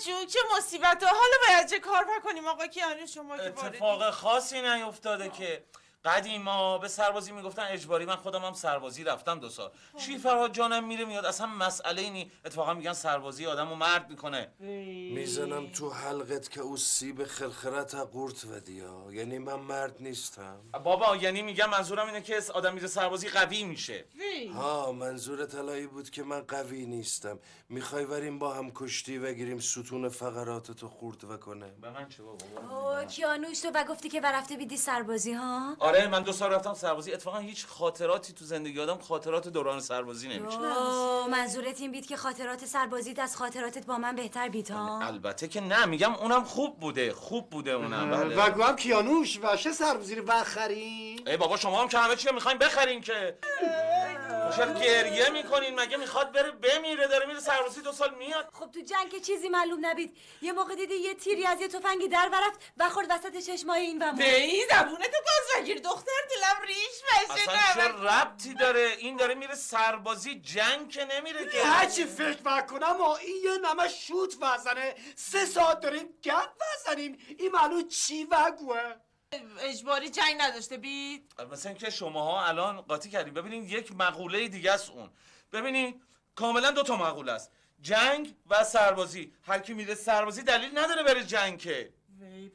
جون چه مصیبت ها. حالا باید چه کار کنیم آقا کیانوش شما که اتفاق خاصی نیفتاده که. قدیما به سربازی میگفتن اجباری. من خودم هم سربازی رفتم 2 سال. شیرفرهاد جانم میره میاد، اصلا مسئله ای نی. اتفاقا میگن سربازی آدمو مرد میکنه. میزنم تو حلقت که او سیب خلخرت قورت ودیا. یعنی من مرد نیستم بابا، یعنی میگم منظورم اینه که آدم میره سربازی قوی میشه. ها، منظورت الهی بود که من قوی نیستم. میخوای بریم با هم کشتی بگیریم ستون فقراتتو خورد وکنه؟ به من چه بابا؟ اوه کیانوش تو گفتی که رفته بیدی سربازی ها؟ آره من 2 سال رفتم سربازی. اتفاقا هیچ خاطراتی تو زندگی آدم خاطرات دوران سربازی نمیشه. منظورت این بید که خاطرات سربازیت از خاطراتت با من بهتر بید ها؟ البته که نه، میگم اونم خوب بوده اونم. بله. و هم کیانوش وشه سربازی رو بخریم. ای بابا شما هم که همه چی میخواین بخرین که. چرا گریه میکنین؟ مگه میخواد بره بمیره؟ داره میره سربازی 2 سال میاد. خب تو جنگ که چیزی معلوم نبید. یه موقع دیدی یه تیری از یه تفنگی در برفت و خورد وسط چشمای این و ما. بی زبونتو گاز نگیر دختر، دلم ریش بشه. اصلا چه ربطی داره؟ این داره میره سربازی، جنگ که نمیره که. هرچی فکر بکنم این یه نمه شوت وزنه. 3 ساعت داریم گپ وزنیم. این معلوم چی وگوه؟ اجباری جنگ نداشته بید. مثلا که شماها الان قاطی کردیم. ببینین یک مقوله دیگه است اون. ببینین کاملا 2 تا مقوله است، جنگ و سربازی. هر کی میره سربازی دلیل نداره بره جنگ که.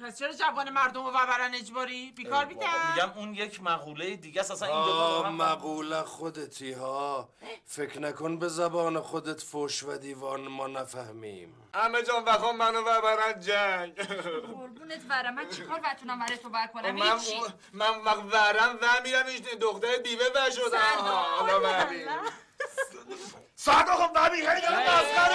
پس چرا جوان مردم رو ببرن اجباری؟ بیکار بیدن. میگم اون یک مقوله دیگه است. اصلا این 2 تا مقوله خودتی ها. فکر نکن به زبان خودت فوش و دیوان ما نفهمیم. همه جان بخوام منو ببرن جنگ. قربونت برم، من چیکار بتونم برای تو برکنم؟ من ورم و میرم این دختر بیوه و شدم. حالا ببین ساعت خب ببین خیلی دارم مسخره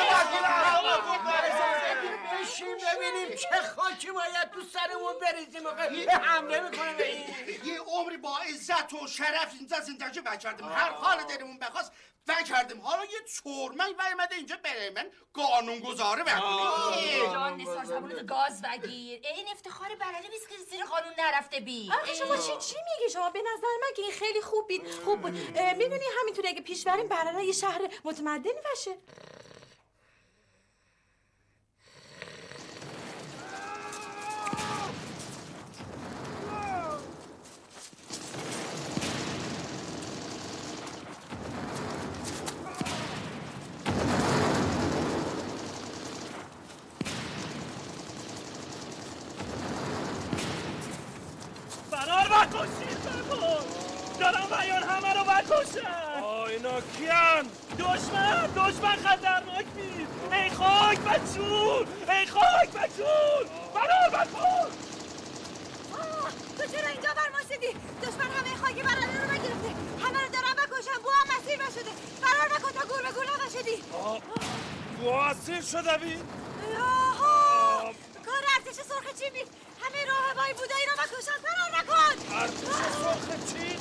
بشیم ببینیم چه خاکی باید تو سرمون بریزیم. موقع حمله میکنه به این. یه عمری با عزت و شرف اینجا زندگی کردیم. هر حال دلمون بخواست کردیم. حالا یه چورمنگ برمده اینجا برای من قانون گذاره بکنیم. جان نثار زبونتو گاز بگیر. این افتخار برنده نیست که زیر قانون نرفته بی. آخه شما چی میگی شما؟ به نظر من که این خیلی خوب بود. میدونی همینطور اگه پیش بریم برنده یه شهر متمدنی بشه. دارم بیان همه رو بکشن. اینا کیان؟ دشمن خطرناک بید. ای خاک بچون، فرار بکن. تو چرا اینجا برماسیدی؟ دشمن همه خاکی برنده رو بگرفته. همه رو دارم بکشن. بو هم مسیر بشده. فرار بکن تا گور به گور نباشدی. بو اسیر شده بید؟ آها کار ارتش سرخ چین بید. همه راهبای بودایی رو بکشن. فرار نکن. ارتش سرخ چین؟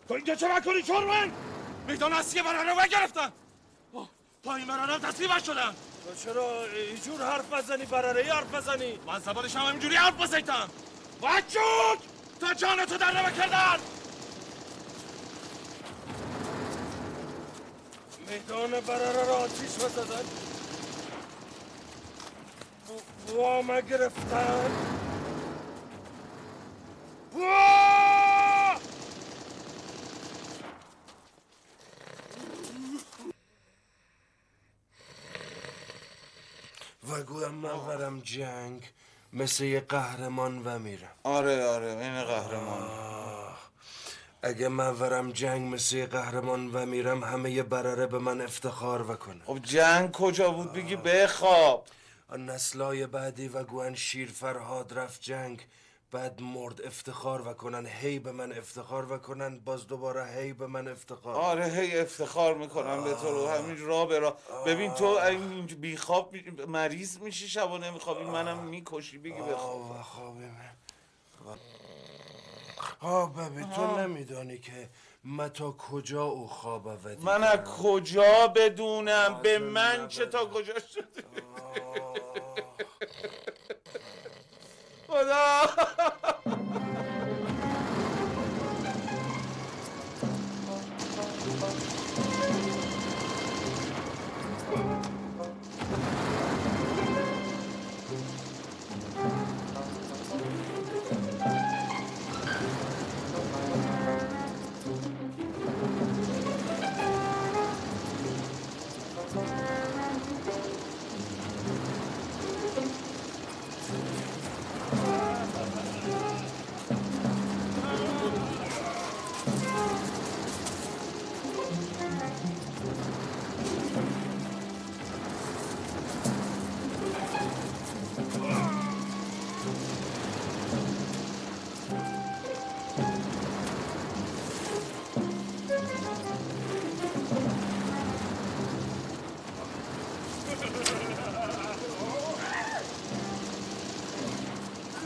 تو اینجا چه بکنی چورمن؟ میدان اصلی برنه رو بگرفتن. پایین برنه تصویبش شدن. تو چرا اینجور حرف بزنی؟ حرف بزنی؟ من زبانش هم اینجوری حرف بزیتم. بچوک تا جانتو در نبکردن. میدان برنه را آتیش بزدن. وامه گرفتن. و گویم من برم جنگ مثل یه قهرمان و میرم. آره این قهرمان. اگه من برم جنگ مثل یه قهرمان و میرم همه یه برره به من افتخار بکنه. خب جنگ کجا بود؟ بگی بخواب. نسلای بعدی و گوان شیرفرهاد رفت جنگ، بعد مرد، افتخار وکنن، هی به من افتخار وکنن، باز دوباره هی به من افتخار. آره هی افتخار میکنن به تو رو همین راه به راه. ببین تو این بیخواب مریض میشی، شبا نمیخوابی، منم میکشی. بگی بخواب. خوابیم. ببین تو نمیدانی که من تا کجا او خوابه و دیگرم. من از کجا بدونم؟ به من چه تا کجا شده؟ خدا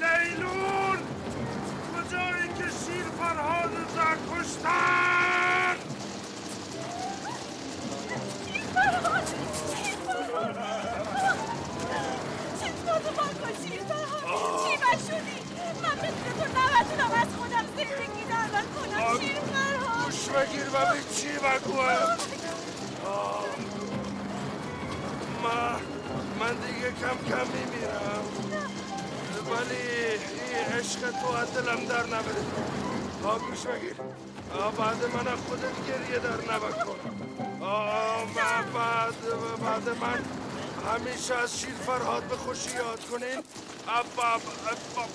لیلون کجایی که شیر فرهاد را کشتن؟ چطور من کشید چی بشونی؟ من بدون تو نبتونم از خودم زندگی درمان کنم شیر فرهاد گوش بگیر و به چی بگویم. من دیگه کم کم میمیرم، ولی این عشق تو از دلم در نبره. گوش بگیر، بعد من از خودت گریه در نبکن. بعد من همیشه از شیر فرهاد به خوشی یاد کنین.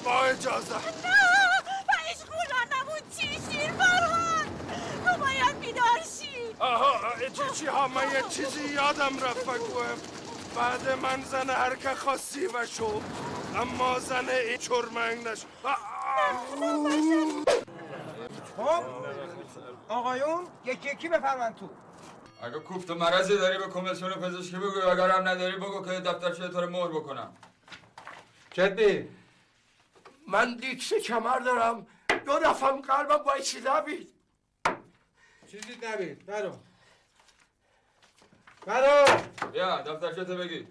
با اجازه. و عشقونا نمون چی شیر فرهاد؟ تو باید بیدار شی. چی ها، من یه چیزی یادم رفت بگویم. بعد من زن هر که خواستی و شو، اما زن این چرمنگ نشو. خب آقایون یکی بفرمن تو. اگه کوفت و مرضی داری به کمیسیون پزشکی بگو، اگر هم نداری بگو که دفترچه تو رو مهر بکنم. جدی؟ من دیکس کمر دارم، 2 دفعه قلبم با چی نبید. چیزی نبید. برو بیا دفترچه تو بگی.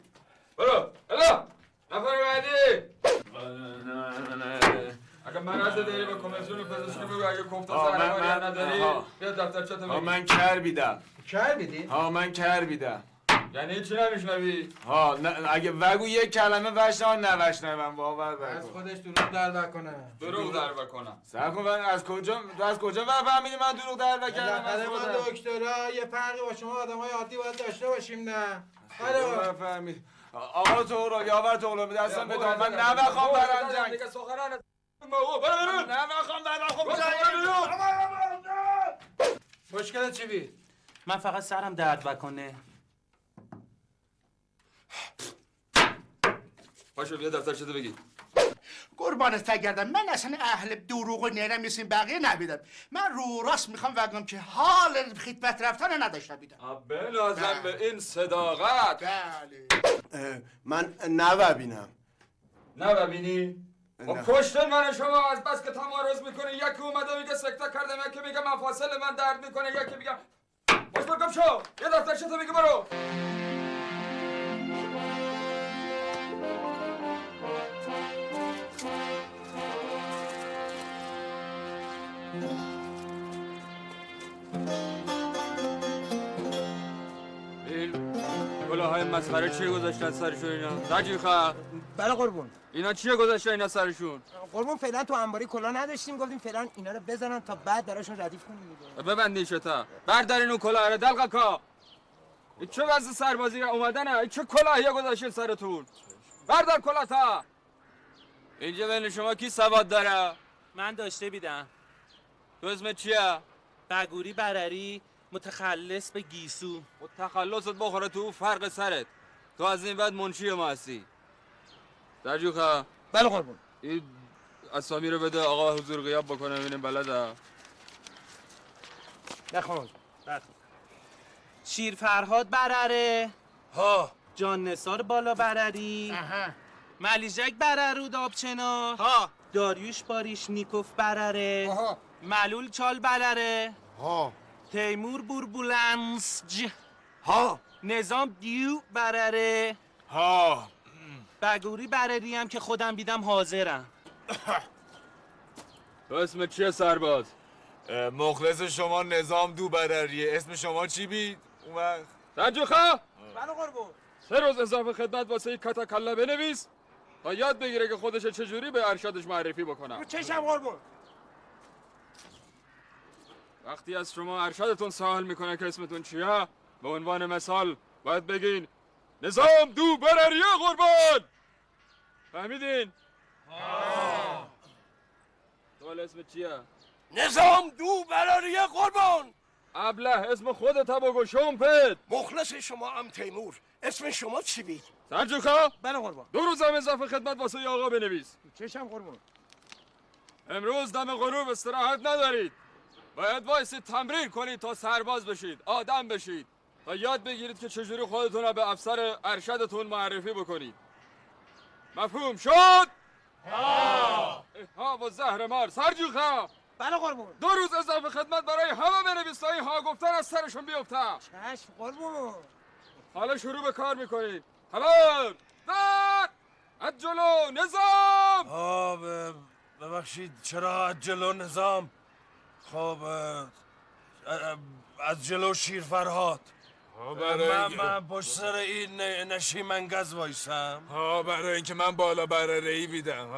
برو الا نفر بعدی. اگه مرضی داری به کمیسیون پزشکی بگو، اگه کوفت و سرماری نداری بیا دفترچه تو بگی. من کر بیدم. کر بیدی؟ من کر بیدم. یعنی چی نمیشنوی؟ اگه وگو یک کلمه وشنم نوشنم باور بکن. از خودش دروغ در بکنم. دروغ در بکنم. سر کن از کجا فهمیدی من دروغ در بکنم؟ بالاخره ما دکترها یه فرقی با شما آدمای عادی باید داشته باشیم نه؟ من فهمید. آقا تو رو یاور تو به دستم بدم، من نمیخوام برم جنگ. دیگه سخنان نمیخوام برم مشکل چی بید؟ من فقط سرم درد بکنه. پاشو بیا دفترچه تو بگی. قربانت گردم، من اصلا اهل دروغ و نیرم مثل بقیه نبیدم. من رو راست میخوام بگم که حال خدمت رفتن نداشته بیدم. بنازم به این صداقت. بله. من نبینم. نبینی؟ خب کشتن من شما از بس که تمارز میکنه. یکی اومده میگه سکته کردم، یکی میگه مفاصل من درد میکنه، یکی میگه باش برکم شو یه دفترچه تو بگی برو. این کلاهای مسخره چیه گذاشتن سرشون اینا؟ نجیخه. بله قربون. اینا چیه گذاشتن اینا سرشون؟ قربون فعلا تو انباری کلا نداشتیم، گفتیم فعلا اینا رو بزنن تا بعد دراشون ردیف کنیم دیگه. ببندین شتا. بردارین اون کلاه رو دلقا. این چه وضع سربازی اومدن؟ این چه کلاهی گذاشتین سرتون؟ بردار کلاه تا. اینجا بین شما کی سواد داره؟ من داشته بیدم. تو اسمت چیه؟ بگوری برری، متخلص به گیسو. تخلصت بخوره تو فرق سرت. تو از این بعد منشی ما هستی. درجوخه. بله قربون. این اسامی رو بده آقا حضور غیاب بکنه ببینیم بلده. نخون. شیر فرهاد برره. ها. جان نثار بالا برری. ملیجک بررو دابچنا. ها. داریوش باریش نیکوف برره. ها. ملول چال برره. ها. تیمور بوربولنسج. ها. نظام دیو برره. ها. بگوری برری هم که خودم بیدم حاضرم. تو اسمت چیه سرباز؟ مخلص شما نظام دو برریه. اسم شما چی بید؟ اون وقت سرجوخا بله قربون. 3 روز اضافه خدمت واسه این کتاکله بنویس تا یاد بگیره که خودش چجوری به ارشدش معرفی بکنه. رو چشم قربون. وقتی از شما ارشدتون سوال میکنه که اسمتون چیه، به عنوان مثال باید بگین نظام دو برریه قربان. فهمیدین؟ سوال اسم چیه؟ نظام دو برریه قربان. ابله اسم خودت بگو شومپت. مخلص شما ام تیمور. اسم شما چی بید؟ سرجوخا بله قربان. 2 روز هم اضافه خدمت واسه ی آقا بنویس. چشم قربون. امروز دم غروب استراحت ندارید. باید وایسی تمرین کنید تا سرباز بشید، آدم بشید، تا یاد بگیرید که چجوری خودتون رو به افسر ارشدتون معرفی بکنید. مفهوم شد؟ ها و زهر مار. سرجوخا بله قربون. 2 روز اضافه خدمت برای همه بنویس تا این ها گفتن از سرشون بیفته. چشم قربون. حالا شروع به کار میکنید. خبر دار از جلو نظام. ببخشید چرا از جلو نظام؟ خب از جلو شیر فرهاد. من پشت سر این نشیمنگز وایسم. برای اینکه من بالا برره‌ای بیدم.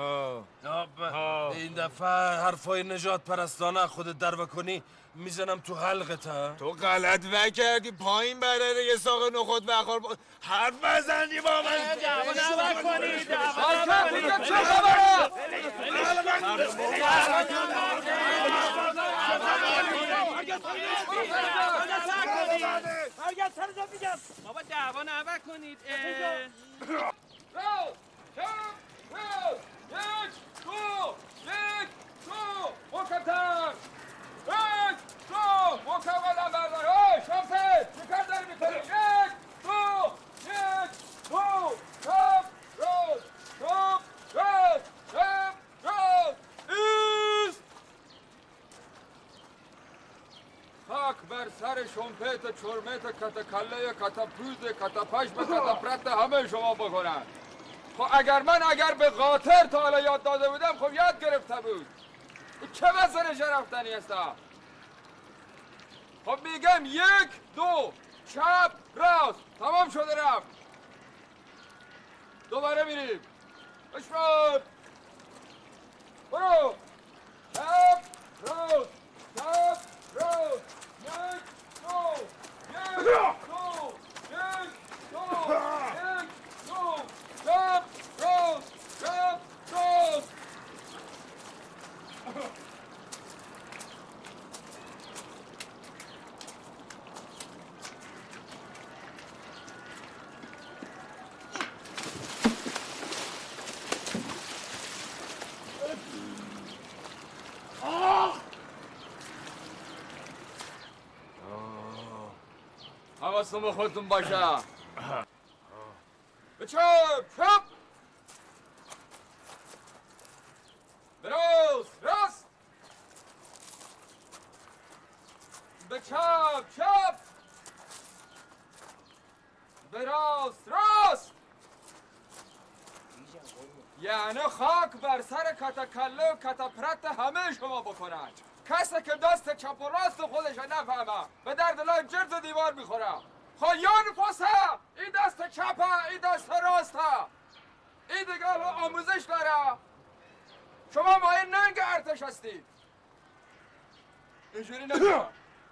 این دفعه حرفای نجات پرستانه خودت در بکنی میزنم تو حلقت. تو غلط نکردی. پایین برره یه ساق نخود بخور حرف بزنی با من. دعوا نکنید. چه خبره؟ بابا دعوا نکنید. خاک بر سر شمپت چرمت کتکله کتپوز کتپشم کتپرت همه شما بکنن. خب اگر به خاطر تا حالا یاد داده بودم خب یاد گرفته بود. چه وزن رفتنی هستا؟ خب میگم 1 2 چپ راست. تمام شده رفت. دوباره میریم. بشمار. برو. چپ راست. چپ راست. 1 2 1 2 1 2 1 2 چپ راست. چپ راست. حواستون به خودتون باشه. به چپ چپ به راست راست به چپ چپ به راست راست. یعنی خاک بر سر کتکله و کتپرت همه شما بکنن. کسی که دست چپ و راست خودش نفهمه به درد لای جرز و دیوار میخوره. خواهیان پاسه این دست چپه این دست راسته. این دیگه آموزش داره. شما مایه ننگ ارتش هستید. اینجوری نمیشه.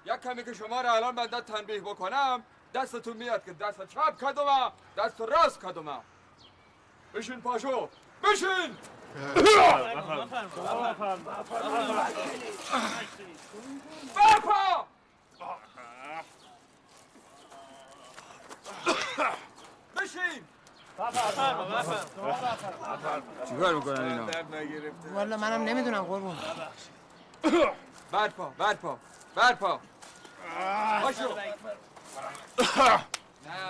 یک کمی که شما را الان بنده تنبیه بکنم دستتون میاد که دست چپ کدومه دست راست کدومه. بشین پاشو بشین. برپا. بشین. چیکار میکنن اینا؟ والا منم نمیدونم قربون. برپا برپا برپا. پاشو.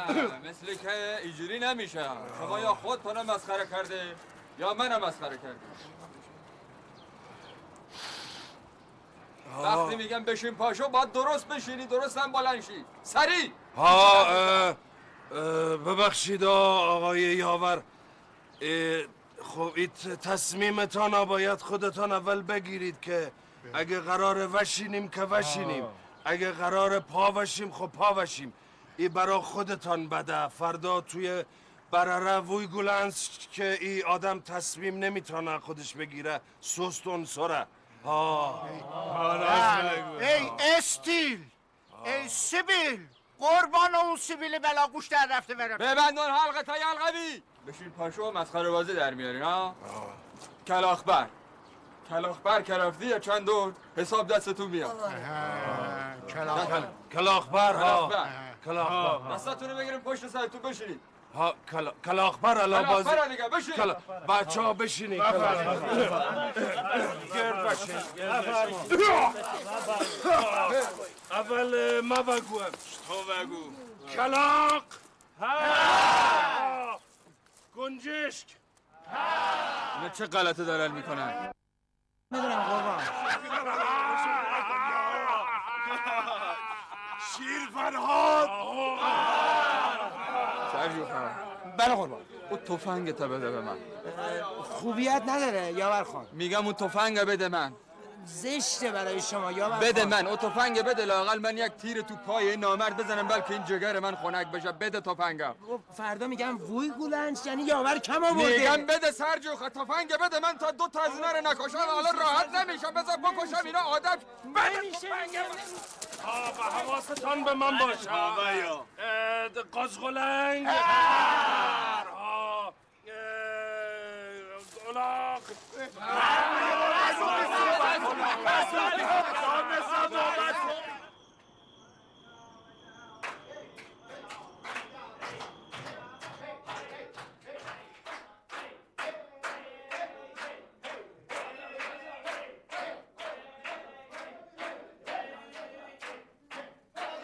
نه مثل که اینجوری نمیشه. شما یا خودتون مسخره کرده یا منم مسخره کرده. وقتی میگم بشین پاشو باید درست بشینی درست هم بلند شی. سریع. ببخشید آقای یاور. خب این تصمیمتان باید خودتان اول بگیرید که اگه قرار وشینیم که وشینیم، اگه قرار پا وشیم خب پا وشیم. ای برا خودتان بده. فردا توی برره وی گلنس که ای آدم تصمیم نمیتونه خودش بگیره سستون سره. ای استیل، ای سیبیل، قربان اون سیبیل بلاگوش در رفته برم. ببندون حلقه تا یلقوی. بشین پاشو مسخره بازی در میارین ها. کلاخبر که رفتی یا چند دور حساب دستتون میاد. کلاخبر دستتونو بگیریم پشت سرتون بشینید. کلاخبر علا بازی. کلاخبر دیگه بشین. بچه ها بشینید. گرد بشین. اول ما بگویم. تو بگو. کلاق. گنجشک. اینا چه غلطی دارن میکنن؟ میدونم قربان. شیر فرهاد. سرجوخم. بله قربان. اون تفنگت بده به من. خوبیت نداره یاور خان. میگم اون تفنگ بده من. زشته برای شما یاور خان. بده من اون تفنگ بده، لااقل من یک تیر تو پای این نامرد بزنم بلکه این جگر من خنک بشه. بده تفنگم. فردا میگم وی گولنج یعنی یاور کم آورده. میگم بده سرجوخه تفنگ بده من تا دو تا از اینا رو نکشم حالا راحت نمیشم. بذار بکشم اینا عادت. بده تفنگ به حواستان به من باشه. قزغلنگ. گلاغ.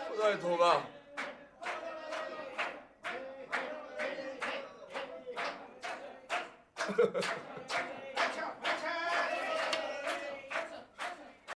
خدای توبه.